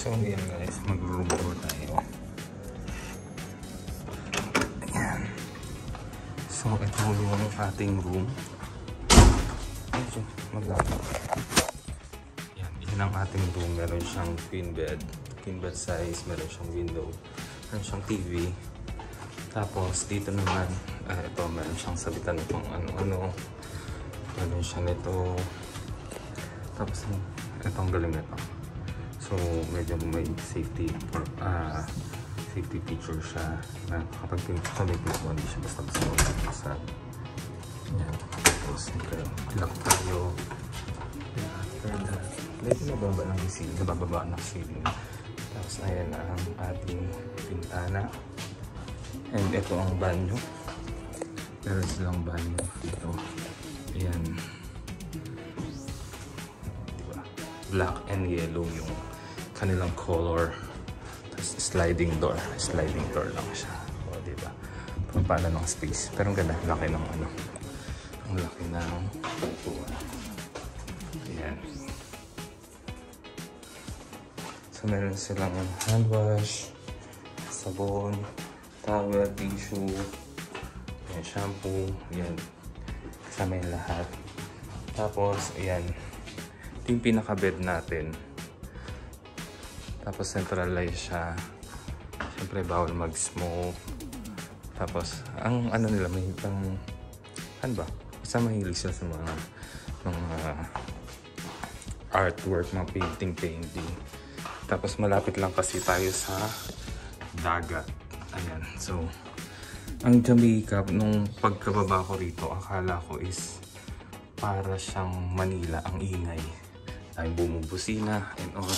So yan guys, mag-room tour tayo. Ayan. So ito yung ating room. Medyo maglapit. Yan ang ating room. Meron siyang queen bed size, meron siyang window, meron siyang TV. Tapos dito naman, ito meron siyang sabitan itong ano-ano. Meron siyang ito. Tapos itong galing ito. So medyo may safety feature siya na kapag pinagkamit mo, hindi siya basta yan. Tapos lock tayo. After that, medyo nababa ng ceiling, nabababa ng ceiling. Tapos ayan ang ating pintana. And ito ang banyo. Meron silang banyo dito. Ayan. Diba? Black and yellow yung kanilang color. Tapos sliding door lang siya. O diba? Pagpala ng space. Pero ang ganda, laki ng ano. Ang laki ng tuwa. Ayan. So meron silang hand wash, sabon, towel, tissue, ayan, shampoo, ayan. Kasama yung lahat. Tapos, ayan. Ito yung pinaka-bed natin. Tapos centralized siya. Siyempre bawal mag-smoke. Tapos ang ano nila may pang ano ba? Basta mahilig sila sa mga artwork, mga painting. Tapos malapit lang kasi tayo sa dagat. Ayan. So ang Jamaica nung pagkababa ko rito, akala ko is para siyang Manila, ang ingay. Ay bumubusina and all.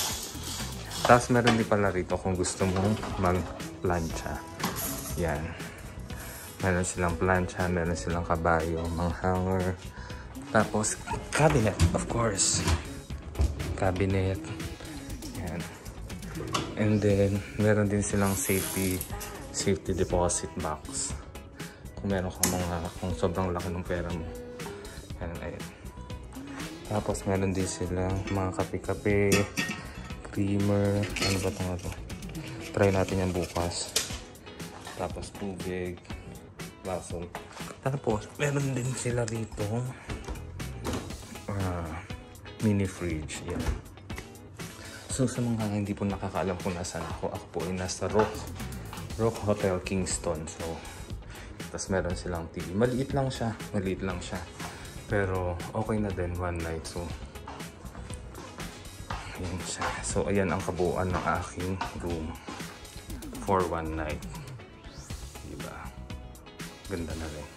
Tapos meron din pala rito kung gusto mong mag-plancha. Yan. Meron silang plancha, meron silang kabayo, mga hanger. Tapos cabinet, of course. Cabinet. Yan. And then meron din silang safety deposit box. Kung meron kang kung sobrang laki ng pera mo. Yan, ayun. Tapos meron din silang mga kape-kape, creamer, ano ba itong ito? Try natin yan bukas. Tapos tubig, baso. Tapos meron din sila dito mini fridge. Yan. So sa mga hindi po nakakaalam kung nasaan ako po ay nasa Rock Hotel Kingston. So tapos meron silang TV. Maliit lang siya. Pero okay na din one night. So ayan siya. So, ayan ang kabuuan ng aking room for one night. Diba? Ganda na rin.